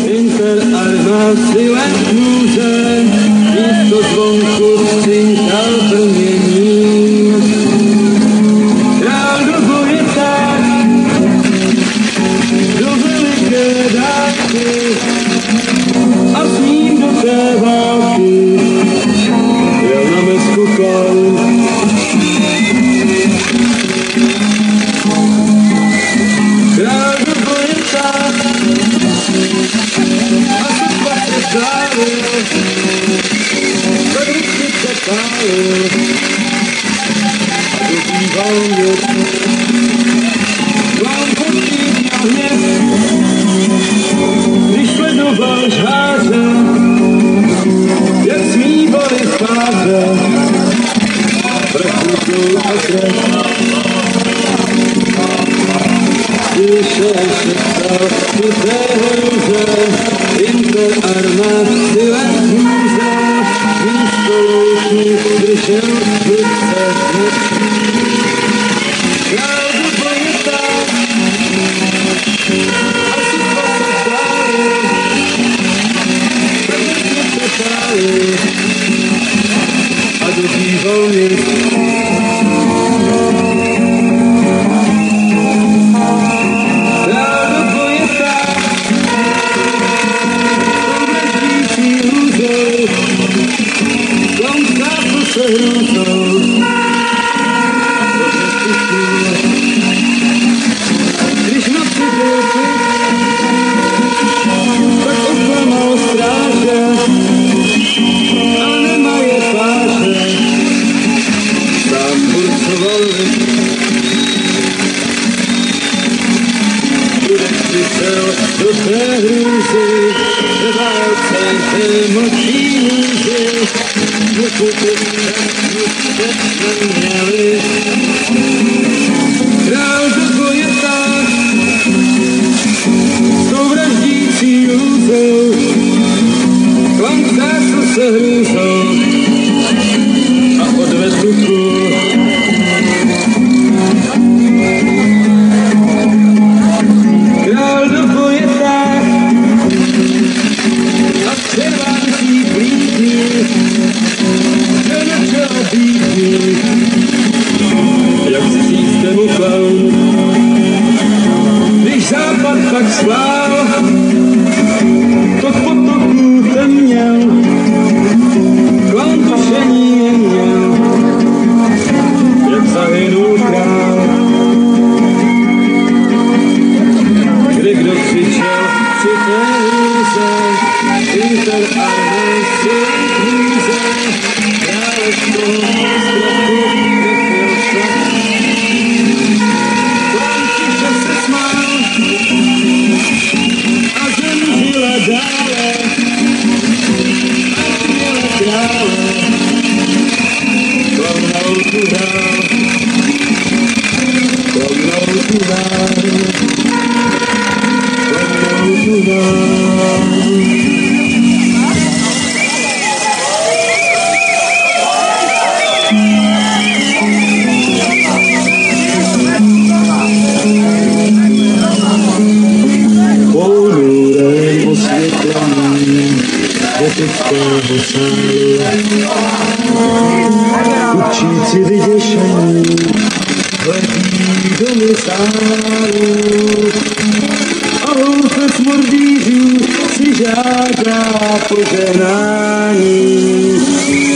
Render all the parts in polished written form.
Inter armaty leknůře, místo zvonku cinkal plnění. Král do boje tak, do veliké dávky, a s ním do té války jel na mesku kol. Král do boje tak, a sotva se vzdálil, tak ruky přepálil a dobýval mě. Vám potřít na hněv, když sledoval žháře, jak smívali tváře, vrchutu a krev. Slyšel se ptal u té hruze, Inter armaty leknůře, místo loučů držel v ruce hněv. Král do boje tak, a sotva se vzdálil, tak ruky přepálil a dobýval mě. Když noci byl klid, tak oklamal stráže, ale nemaje tváře, sám burcoval lid. Budeš přicel do té hrůzy, ve válce se močí hůzy, Král do boje tak, s tou vraždící hrůzou, klam krásl se hrůzou a odvedl kůl. Král do boje tak, a s červáncí plítní, jak si systému klaun. Když západ tak slál, to potoků ten měl, klaun tušení neměl, jak zahynul král. Kdy kdo křičel při té hrůze, Inter armaty leknůře, krále z toho strachu vypil šlak. Klán tiše se smál a zem žila dále, a měla krále, klán na louku hrál, klán na louku hrál, klán na louku hrál. Gotického sálu, učíci vyděšení, hledí do sálu, a houfec mordýřů si žádá požehnání,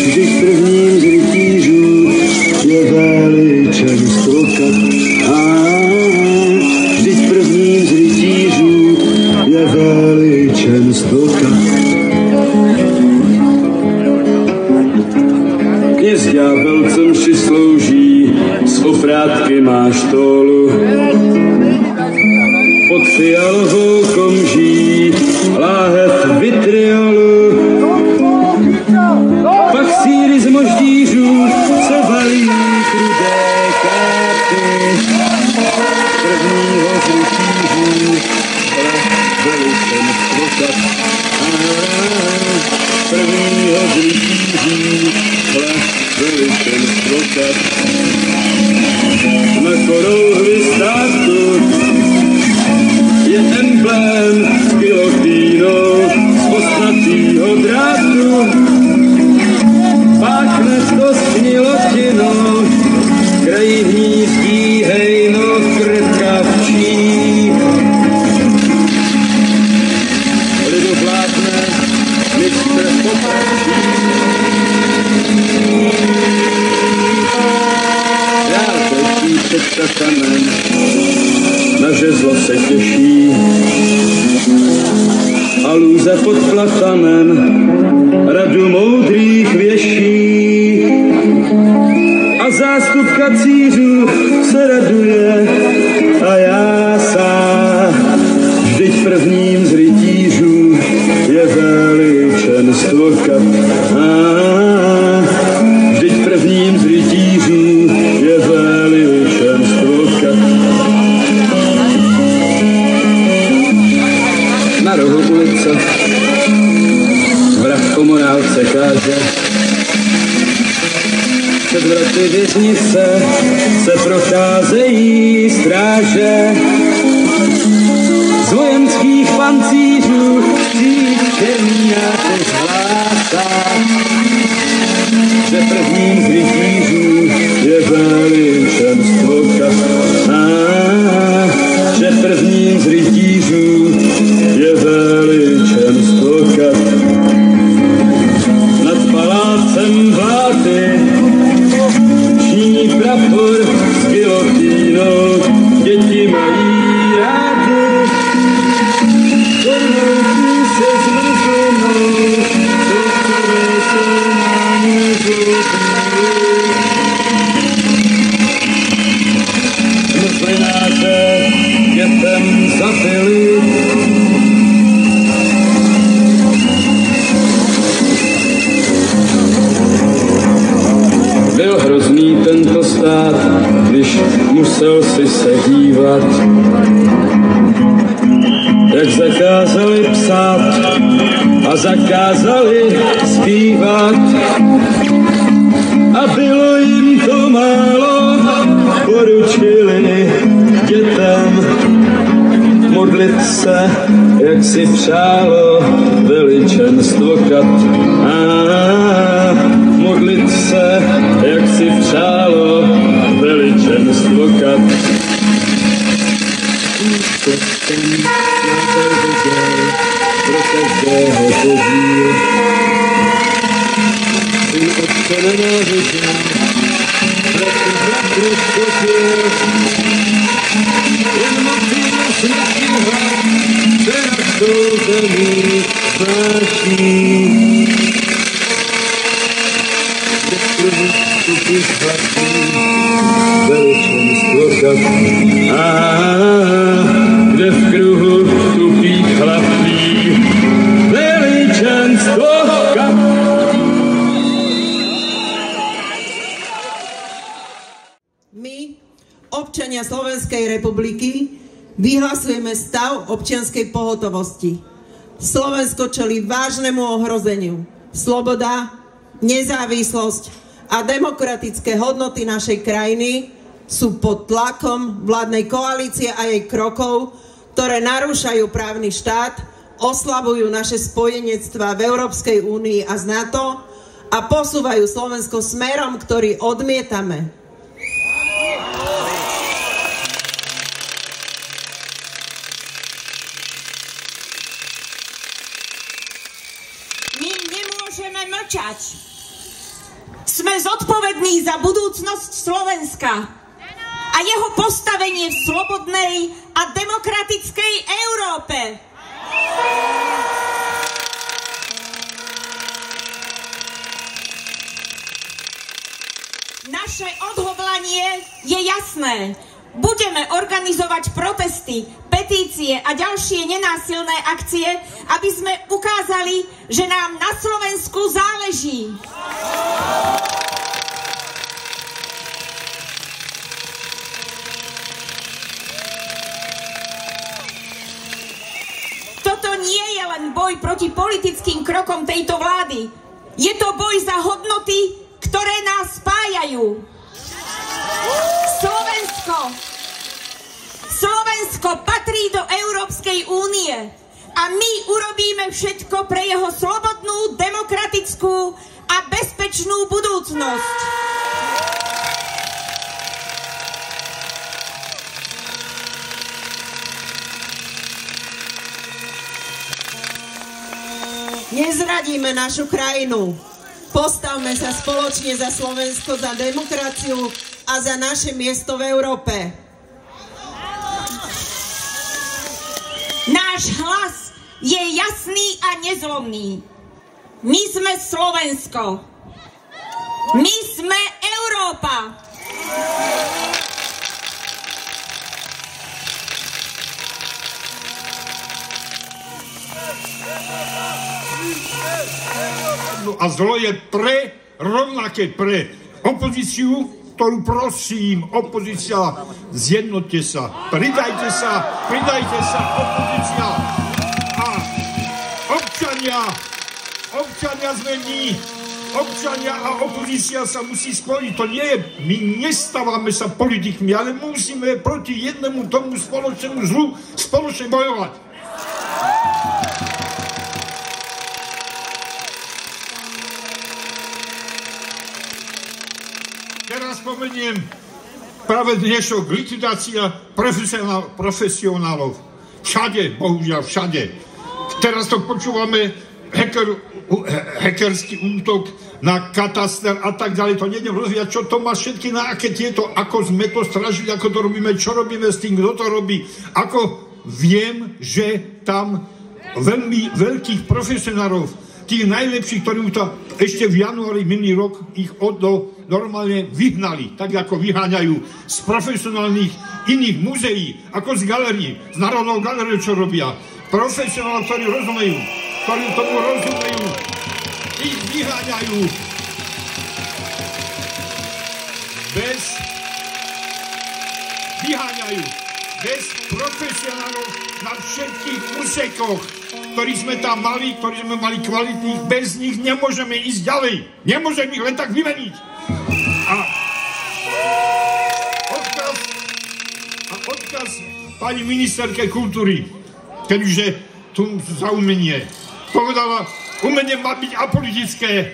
vždyť prvním z rytířů je veličen stroka. Vždyť prvním z rytířů je veličen stroka. Kněz ďábelcem si slouží, z ofrátky má štolu. Pod fialovou komží láhev vitriolu. že zlo se těší a lůze pod platanem radu moudrých věší. A zástup kacířů se raduje a já sám. Vždyť prvním z rytířů je veličenstvo kat. Vždyť prvním z rytířů je veličenstvo kat. Na rohu ulice vrah o morálce káže. Před vraty věznice se procházejí stráže. Z vojenských pancířů černíáte hlásá, že prvním z rytířů je veličenstvo kat. Že prvním z rytířů je veličenstvo kat. Nad palácem vlády ční prapor s gilotínou, děti mají rády. Kornouky se zmrzlinou, doktoré se na ně zlobí. Zmrzlináře dětem zabili. Byl hrozný tento stát, když musel si se dívat, jak zakázali psát a zakázali zpívat. A bylo jim to málo, poručili dětem modlit se, jak si přálo veličenstvo kat. Modlit se, jak si přálo veličenstvo kat. Ústupem na to viděl pro každého podíl. Syn otce nenáviděl, bratru skotil. Jen motýl smrtí hlad se nad tou zemí snáší. Tupých chlapí, veličenstvo kat. Kde v kruhu tupých chlapí, veličenstvo kat. My, občania Slovenskej republiky, vyhlasujeme stav občianskej pohotovosti. Slovensko čelí vážnemu ohrozeniu. Sloboda, nezávislosť a demokratické hodnoty našej krajiny sú pod tlakom vládnej koalície a jej krokov, ktoré narúšajú právny štát, oslabujú naše spojenectvá v Európskej únii a z NATO a posúvajú Slovensko smerom, ktorý odmietame. My nemôžeme mlčať. Sme zodpovední za budúcnosť Slovenska a jeho postavenie v slobodnej a demokratickej Európe. Naše odhodlanie je jasné. Budeme organizovať protesty, petície a ďalšie nenásilné akcie, aby sme ukázali, že nám na Slovensku záleží. Toto nie je len boj proti politickým krokom tejto vlády. Je to boj za hodnoty, ktoré nás spájajú. Slovensko patrí do Európskej únie a my urobíme všetko pre jeho slobodnú, demokratickú a bezpečnú budúcnosť. Nezradíme našu krajinu. Postavme sa spoločne za Slovensko, za demokraciu a za naše miesto v Európe. náš hlas je jasný a nezlomný. My sme Slovensko. My sme Európa. A zlo je rovnaké pre opozíciu, ktorú prosím, opozícia, zjednote sa, pridajte sa, opozícia. A občania sme my, občania a opozícia sa musí spojiť. To nie je, my nestávame sa politikmi, ale musíme proti jednému tomu spoločnému zlu spoločne bojovať. Teraz spomeniem práve dnešok likvidácia profesionálov. Všade, bohužiaľ všade. Teraz to počúvame, hackerský útok na kataster a tak ďalej. To neviem rozvíjať, čo to má všetky, na aké tieto, ako sme to stražili, ako to robíme, čo robíme s tým, kto to robí. Ako viem, že tam veľmi veľkých profesionálov, tých najlepších, ktorí to ešte v januári minulý rok ich normálne vyhnali, tak ako vyháňajú z profesionálnych iných muzeí, ako z galérií, z Národnou galériou, čo robia. Profesionálov, ktorí rozumejú, ktorí tomu rozumejú, ich vyháňajú bez profesionálov na všetkých úsekoch, ktorí sme tam mali, ktorí sme mali kvalitných, bez nich nemôžeme ísť ďalej. Nemôžeme ich len tak vymeniť. A odkaz pani ministerke kultúry, keďže tu za umenie povedala, umenie má byť apolitické,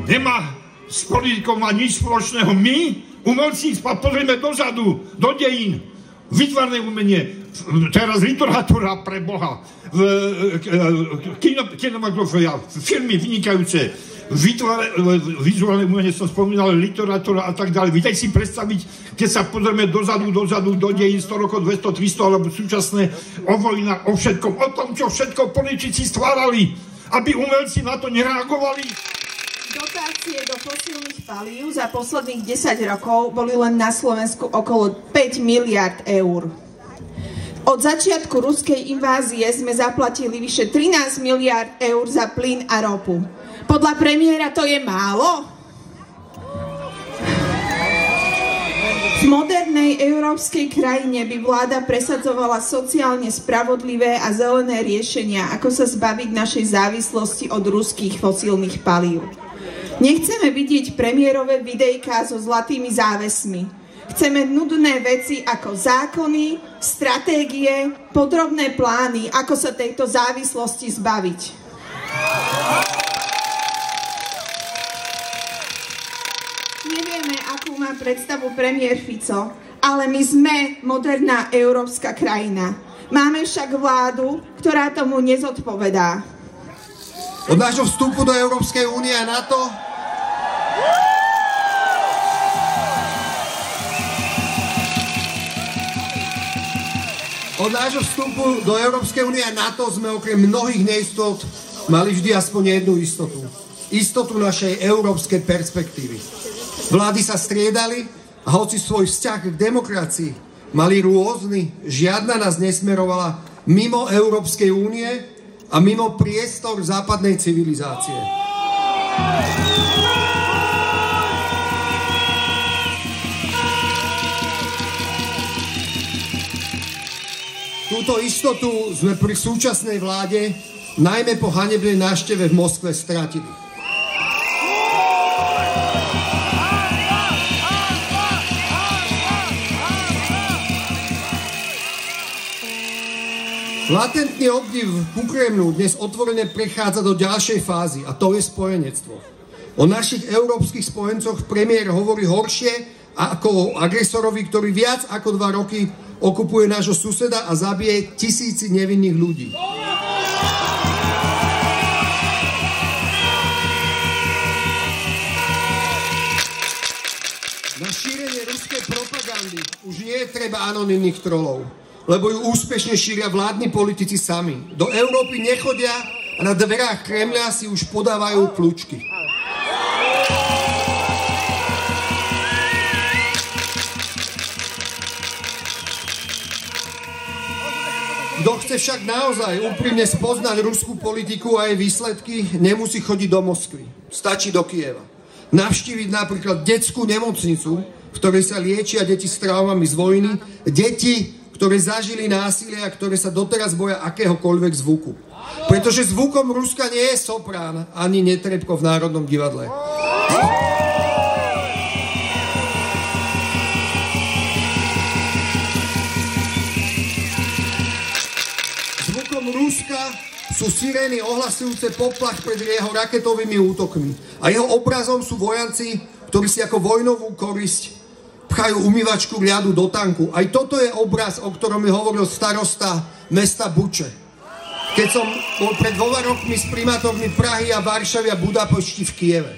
nemá s politikou má nič spoločného. My, umelci, pozrieme dozadu, do dejín, výtvarné umenie, teraz literatúra pre Boha, kinematografia, filmy vynikajúce, vizuálne umenie som spomínal, literatúra a tak ďalej. Víte si predstaviť, keď sa pozrieme dozadu, do dejín 100 rokov, 200, 300, alebo súčasné o vojnách, o všetkom, o tom, čo všetko politici stvárali, aby umelci na to nereagovali. Dotácie do fosílnych palív za posledných 10 rokov boli len na Slovensku okolo 5 miliard eur. Od začiatku ruskej invázie sme zaplatili vyše 13 miliard eur za plyn a ropu. Podľa premiéra to je málo? V modernej európskej krajine by vláda presadzovala sociálne spravodlivé a zelené riešenia, ako sa zbaviť našej závislosti od ruských fosílnych palív. Nechceme vidieť premiérové videjká so zlatými závesmi. Chceme nudné veci ako zákony, stratégie, podrobné plány, ako sa tejto závislosti zbaviť. Nevieme, akú má predstavu premiér Fico, ale my sme moderná európska krajina. Máme však vládu, ktorá tomu nezodpovedá. Od nášho vstupu do Európskej únie a NATO sme okrem mnohých neistot mali vždy aspoň jednu istotu. Istotu našej európskej perspektívy. Vlády sa striedali a hoci svoj vzťah k demokracii mali rôzny, žiadna nás nesmerovala mimo Európskej únie a mimo priestor západnej civilizácie. Túto istotu sme pri súčasnej vláde, najmä po hanebnej návšteve v Moskve, stratili. Latentný obdiv ku Kremlu dnes otvorene prechádza do ďalšej fázy a to je spojenectvo. O našich európskych spojencoch premiér hovorí horšie ako o agresorovi, ktorý viac ako 2 roky okupuje nášho suseda a zabije tisíci nevinných ľudí. Na šírenie ruskej propagandy už nie je treba anonymných trolov. lebo ju úspešne šíria vládni politici sami. Do Európy nechodia a na dverách Kremľa si už podávajú kľúčky. Kto chce však naozaj úprimne spoznať ruskú politiku a jej výsledky, nemusí chodiť do Moskvy. Stačí do Kyjeva. Navštíviť napríklad detskú nemocnicu, v ktorej sa liečia deti s traumami z vojny, deti, ktoré zažili násilie a ktoré sa doteraz boja akéhokoľvek zvuku. Pretože zvukom Ruska nie je soprán, ani Netrebko v Národnom divadle. Zvukom Ruska sú sirény ohlasujúce poplach pred jeho raketovými útokmi. A jeho obrazom sú vojaci, ktorí si ako vojnovú korisť pchajú umývačku ľadu do tanku. Aj toto je obraz, o ktorom mi hovoril starosta mesta Buče. Keď som bol pred 2 rokmi s primátormi Prahy a Varšavy a Budapešti v Kyjeve.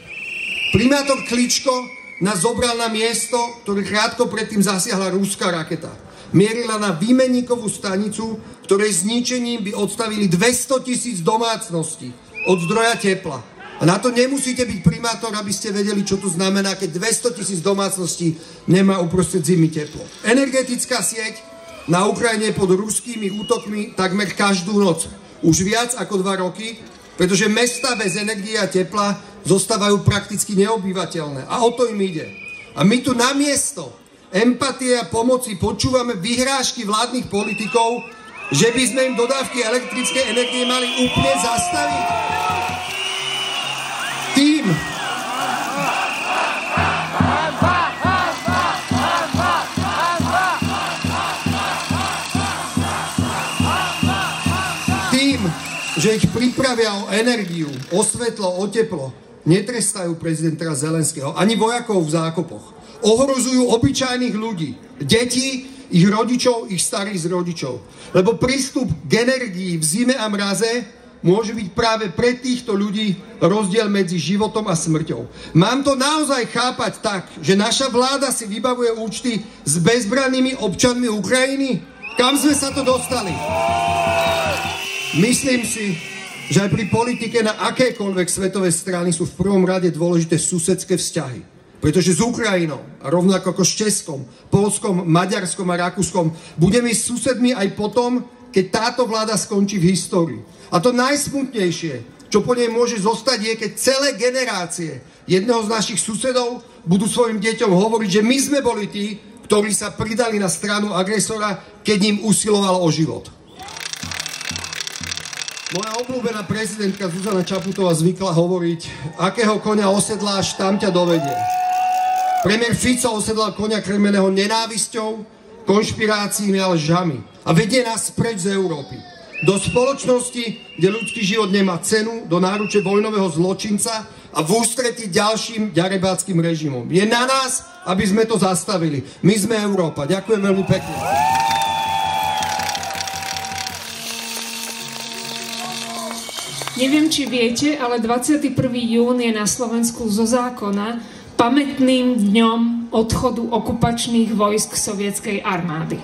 Primátor Kličko nás zobral na miesto, ktoré krátko predtým zasiahla ruská raketa. Mierila na výmenníkovú stanicu, ktorej zničením by odstavili 200 000 domácností od zdroja tepla. A na to nemusíte byť primátor, aby ste vedeli, čo to znamená, keď 200 000 domácností nemá uprostred zimy teplo. Energetická sieť na Ukrajine pod ruskými útokmi takmer každú noc. Už viac ako 2 roky, pretože mestá bez energie a tepla zostávajú prakticky neobyvateľné. A o to im ide. A my tu namiesto empatie a pomoci počúvame vyhrážky vládnych politikov, že by sme im dodávky elektrickej energie mali úplne zastaviť. Tým, že ich pripravia o energiu, o svetlo, o teplo, netrestajú prezidenta Zelenského ani vojakov v zákopoch. Ohrozujú obyčajných ľudí, deti, ich rodičov, ich starých rodičov. Lebo prístup k energii v zime a mraze môže byť práve pre týchto ľudí rozdiel medzi životom a smrťou. Mám to naozaj chápať tak, že naša vláda si vybavuje účty s bezbrannými občanmi Ukrajiny? Kam sme sa to dostali? Myslím si, že aj pri politike na akékoľvek svetové strany sú v prvom rade dôležité susedské vzťahy. Pretože s Ukrajinou, a rovnako ako s Českom, Poľskom, Maďarskom a Rakúskom, budeme s susedmi aj potom, keď táto vláda skončí v histórii. A to najsmutnejšie, čo po nej môže zostať, je, keď celé generácie jedného z našich susedov budú svojim deťom hovoriť, že my sme boli tí, ktorí sa pridali na stranu agresora, keď ním usiloval o život. Moja obľúbená prezidentka Zuzana Čaputová zvykla hovoriť, akého koňa osedláš, tam ťa dovedie. Premiér Fico osedlal koňa krmeného nenávisťou, konšpiráciami a lžami. A vedie nás preč z Európy. Do spoločnosti, kde ľudský život nemá cenu, do náruče vojnového zločinca a v ústretí ďalším ďarebáckym režimom. Je na nás, aby sme to zastavili. My sme Európa. Ďakujem veľmi pekne. Neviem, či viete, ale 21. jún je na Slovensku zo zákona pamätným dňom odchodu okupačných vojsk sovietskej armády.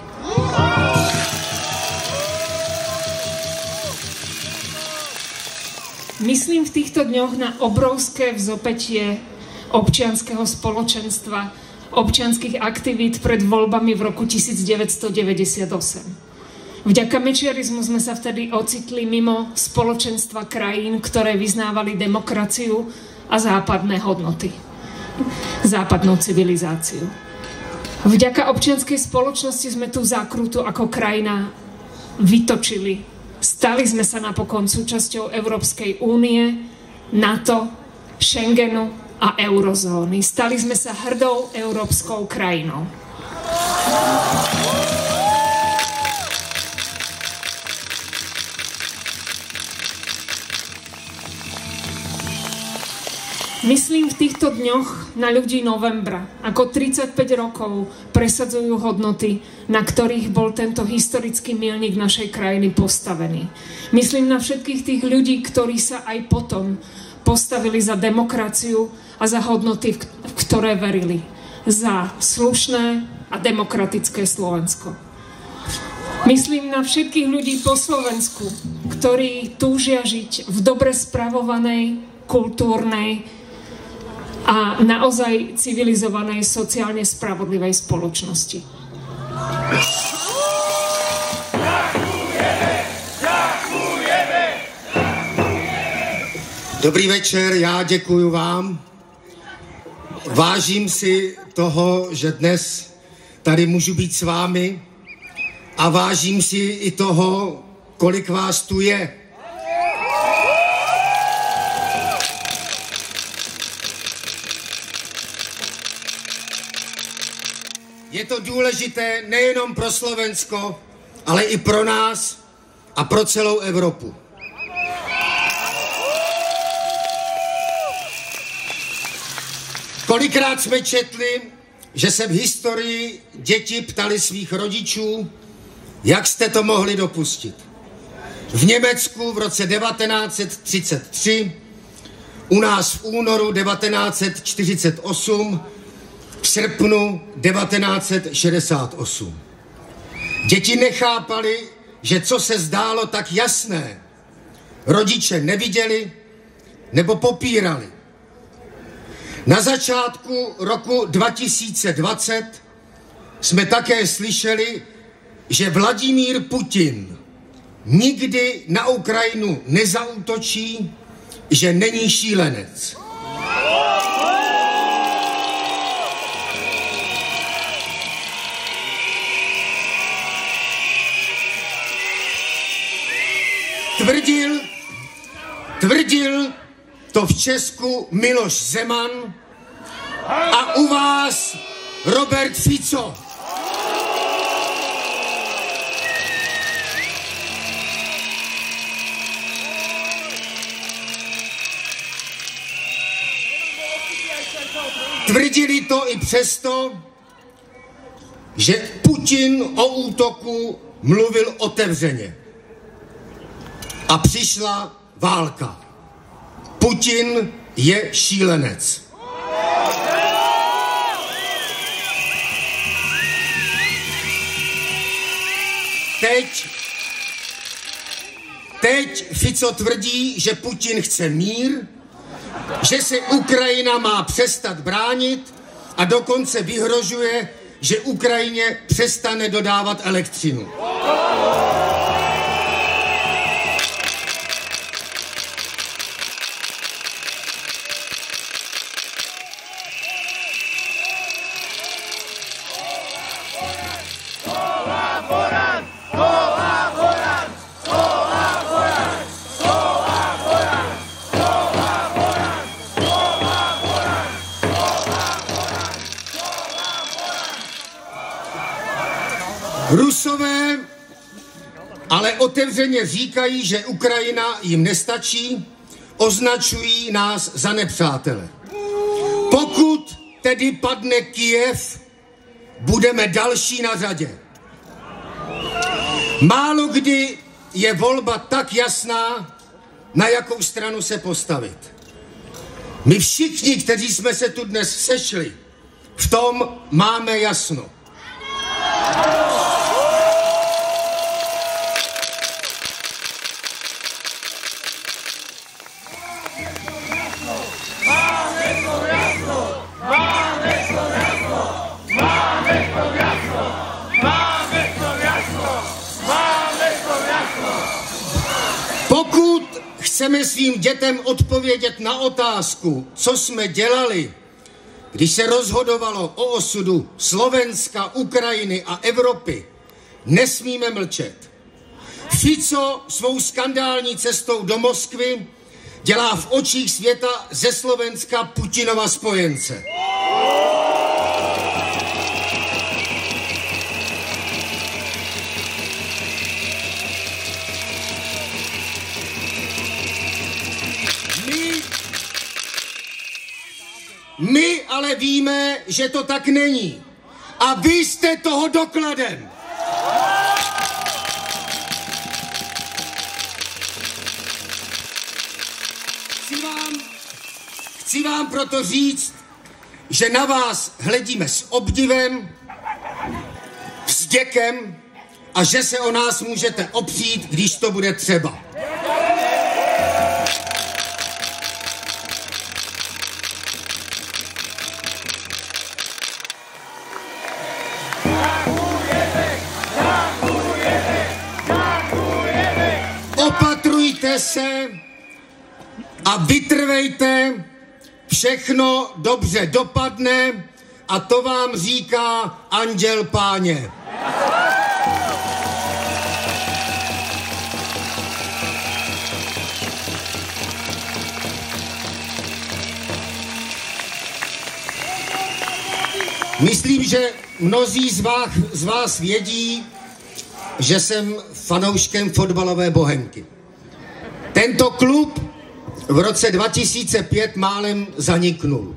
Myslím v týchto dňoch na obrovské vzopätie občianskeho spoločenstva, občianskych aktivít pred voľbami v roku 1998. Vďaka mečiarizmu sme sa vtedy ocitli mimo spoločenstva krajín, ktoré vyznávali demokraciu a západné hodnoty. Západnú civilizáciu. Vďaka občianskej spoločnosti sme tú zákrutu ako krajina vytočili. Stali sme sa napokon súčasťou Európskej únie, NATO, Schengenu a eurozóny. Stali sme sa hrdou európskou krajinou. Myslím v týchto dňoch na ľudí novembra, ako 35 rokov presadzujú hodnoty, na ktorých bol tento historický milník našej krajiny postavený. Myslím na všetkých tých ľudí, ktorí sa aj potom postavili za demokraciu a za hodnoty, v ktoré verili. Za slušné a demokratické Slovensko. Myslím na všetkých ľudí po Slovensku, ktorí túžia žiť v dobre spravovanej, kultúrnej a naozaj civilizovanej, sociálne spravodlivej spoločnosti. Dobrý večer, já děkuju vám. Vážím si toho, že dnes tady můžu být s vámi a vážím si i toho, kolik vás tu je. Je to důležité nejenom pro Slovensko, ale i pro nás a pro celou Evropu. Kolikrát jsme četli, že se v historii děti ptali svých rodičů, jak jste to mohli dopustit. V Německu v roce 1933, u nás v únoru 1948, v srpnu 1968. Děti nechápali, že co se zdálo tak jasné, rodiče neviděli nebo popírali. Na začátku roku 2020 jsme také slyšeli, že Vladimír Putin nikdy na Ukrajinu nezaútočí, že není šílenec. Tvrdil to v Česku Miloš Zeman a u vás Robert Fico. Tvrdili to i přesto, že Putin o útoku mluvil otevřeně. A přišla válka. Putin je šílenec. Teď Fico tvrdí, že Putin chce mír, že se Ukrajina má přestat bránit a dokonce vyhrožuje, že Ukrajině přestane dodávat elektřinu. Rusové ale otevřeně říkají, že Ukrajina jim nestačí, označují nás za nepřátele. Pokud tedy padne Kyjev, budeme další na řadě. Málo kdy je volba tak jasná, na jakou stranu se postavit. My všichni, kteří jsme se tu dnes sešli, v tom máme jasno. Pokud chceme svým dětem odpovědět na otázku, co jsme dělali, když se rozhodovalo o osudu Slovenska, Ukrajiny a Evropy, nesmíme mlčet. Fico svou skandální cestou do Moskvy dělá v očích světa ze Slovenska Putinova spojence. My ale víme, že to tak není. A vy jste toho dokladem. Chci vám proto říct, že na vás hledíme s obdivem, s děkem a že se o nás můžete opřít, když to bude třeba. Opatrujte se a vytrvejte, všechno dobře dopadne a to vám říká Anděl Páně. Myslím, že mnozí z vás vědí, že jsem fanouškem fotbalové Bohemky. Tento klub v roce 2005 málem zaniknul.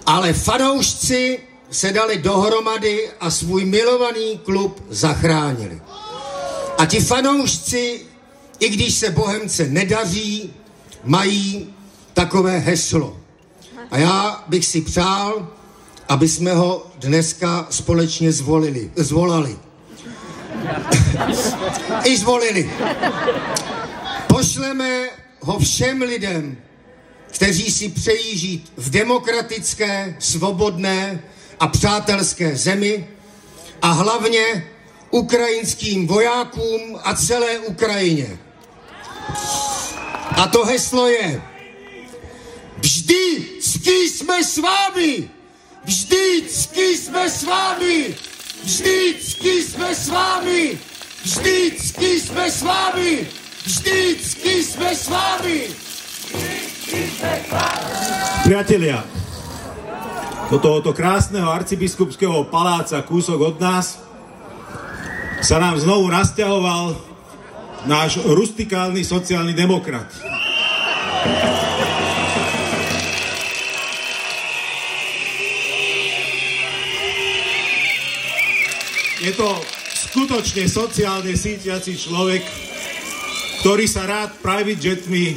Ale fanoušci se dali dohromady a svůj milovaný klub zachránili. A ti fanoušci, i když se Bohemce nedaří, mají takové heslo. A já bych si přál, aby jsme ho dneska společně zvolali. I zvolili. Pošleme ho všem lidem, kteří si přejí žít v demokratické, svobodné a přátelské zemi a hlavně ukrajinským vojákům a celé Ukrajině. A to heslo je: vždycky jsme s vámi! Vždycky jsme s vámi! Vždycky jsme s vámi! Vždycky jsme s vámi! Vždycky jsme s vámi! Priatelia, do tohoto krásneho arcibiskupského paláca kúsok od nás sa nám znovu nasťahoval náš rustikálny sociálny demokrat. Je to skutočne sociálne sítiaci človek, ktorý sa rád private jetmi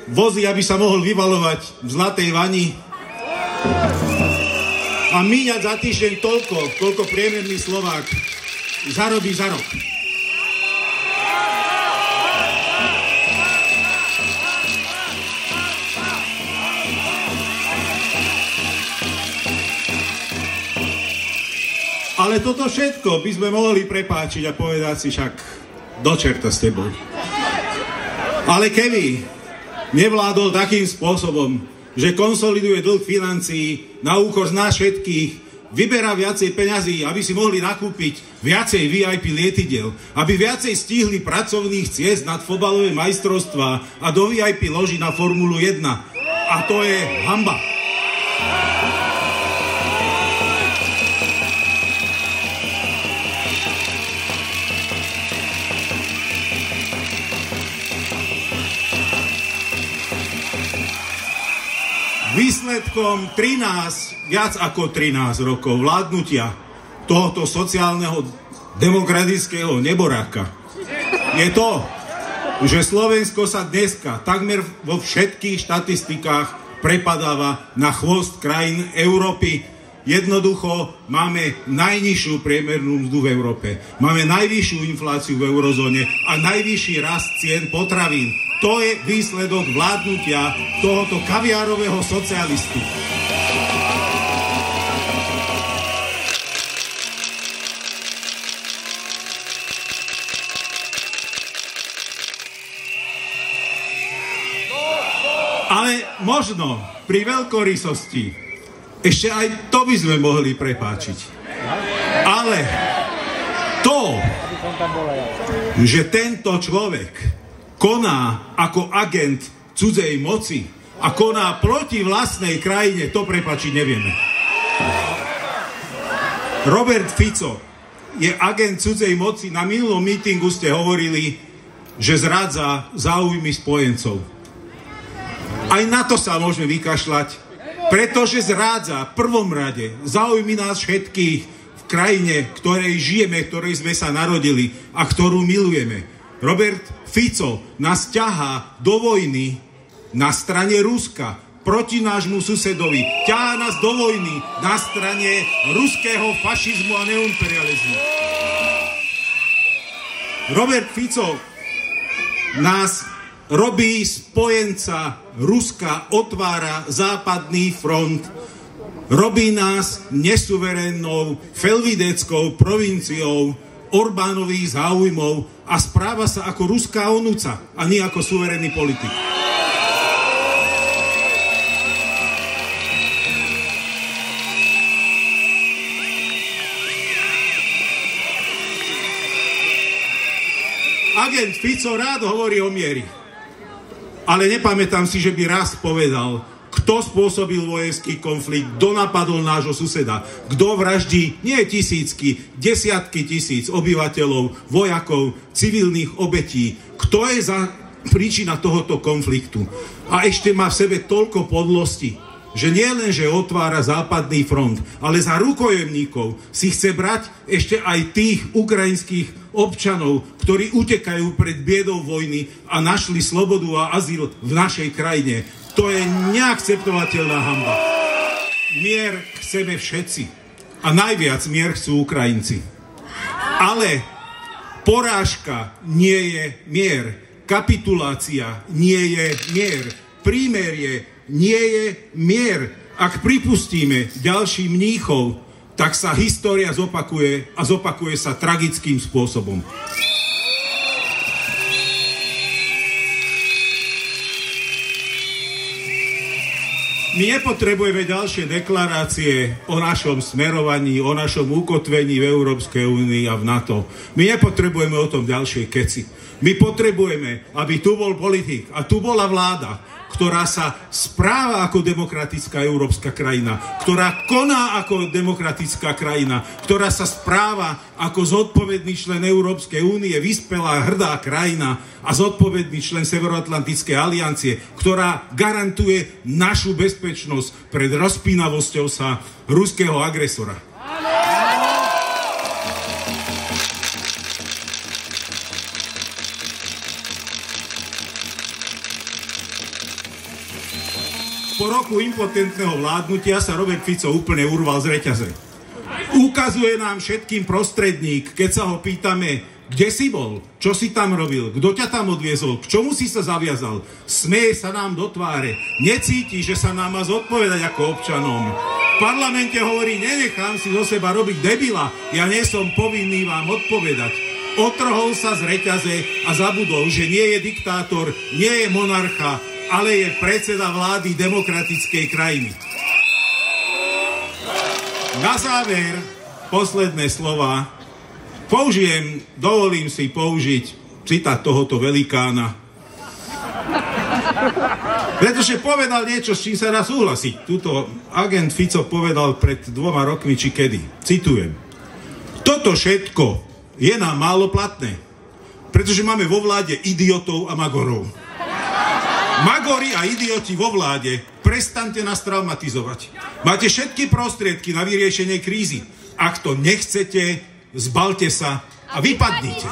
vozí, aby sa mohol vyvalovať v zlatej vani a míňať za týždeň toľko, koľko priemerný Slovák zarobí za rok. Ale toto všetko by sme mohli prepáčiť a povedať si však do čerta s tebou. Ale keby nevládol takým spôsobom, že konsoliduje dlh financií na úkor z nás všetkých, vyberá viacej peňazí, aby si mohli nakúpiť viacej VIP lietidel, aby viacej stihli pracovných ciest nad fotbalové majstrovstvá a do VIP loží na Formulu 1. A to je hanba. Výsledkom viac ako 13 rokov vládnutia tohoto sociálneho demokratického neboráka je to, že Slovensko sa dneska takmer vo všetkých štatistikách prepadáva na chvost krajín Európy. Jednoducho máme najnižšiu priemernú mzdu v Európe, máme najvyššiu infláciu v eurozóne a najvyšší rast cien potravín. To je výsledok vládnutia tohoto kaviárového socialistu. Ale možno pri veľkorysosti ešte aj to by sme mohli prepáčiť. Ale to, že tento človek koná ako agent cudzej moci a koná proti vlastnej krajine, to prepáčiť nevieme. Robert Fico je agent cudzej moci. Na minulom mítingu ste hovorili, že zrádza záujmy spojencov. Aj na to sa môžeme vykašľať, pretože zrádza v prvom rade záujmy nás všetkých v krajine, v ktorej žijeme, v ktorej sme sa narodili a ktorú milujeme. Robert Fico nás ťahá do vojny na strane Ruska proti nášmu susedovi. Ťahá nás do vojny na strane ruského fašizmu a neoimperializmu. Robert Fico nás robí spojenca Ruska, otvára západný front, robí nás nesuverénnou felvideckou provinciou Orbánových záujmov a správa sa ako ruská onúca a nie ako suverénny politik. Agent Fico rád hovorí o miery, ale nepamätám si, že by raz povedal, kto spôsobil vojenský konflikt, kto napadol nášho suseda, kto vraždí nie tisícky, desiatky tisíc obyvateľov, vojakov, civilných obetí, kto je za príčina tohoto konfliktu. A ešte má v sebe toľko podlosti, že nie len, že otvára západný front, ale za rukojemníkov si chce brať ešte aj tých ukrajinských občanov, ktorí utekajú pred biedou vojny a našli slobodu a azyl v našej krajine. To je neakceptovateľná hanba. Mier chceme všetci. A najviac mier chcú Ukrajinci. Ale porážka nie je mier. Kapitulácia nie je mier. Prímerie nie je mier. Ak pripustíme ďalší Mníchov, tak sa história zopakuje a zopakuje sa tragickým spôsobom. My nepotrebujeme ďalšie deklarácie o našom smerovaní, o našom ukotvení v Európskej únii a v NATO. My nepotrebujeme o tom ďalšie keci. My potrebujeme, aby tu bol politik a tu bola vláda, ktorá sa správa ako demokratická európska krajina, ktorá koná ako demokratická krajina, ktorá sa správa ako zodpovedný člen Európskej únie, vyspelá, hrdá krajina a zodpovedný člen Severoatlantickej aliancie, ktorá garantuje našu bezpečnosť pred rozpínavosťou sa ruského agresora. Po roku impotentného vládnutia sa Robert Fico úplne urval z reťaze. Ukazuje nám všetkým prostredník, keď sa ho pýtame, kde si bol, čo si tam robil, kto ťa tam odviezol, k čomu si sa zaviazal. Smeje sa nám do tváre, necíti, že sa nám má zodpovedať ako občanom. V parlamente hovorí, nenechám si zo seba robiť debila, ja nie som povinný vám odpovedať. Otrhol sa z reťaze a zabudol, že nie je diktátor, nie je monarcha, ale je predseda vlády demokratickej krajiny. Na záver, posledné slova. Dovolím si použiť citát tohoto velikána. Pretože povedal niečo, s čím sa dá súhlasiť. Tuto agent Fico povedal pred 2 rokmi, či kedy. Citujem. Toto všetko je nám málo platné, pretože máme vo vláde idiotov a magorov. Magori a idioti vo vláde, prestaňte nás traumatizovať. Máte všetky prostriedky na vyriešenie krízy. Ak to nechcete, zbalte sa a vypadnite.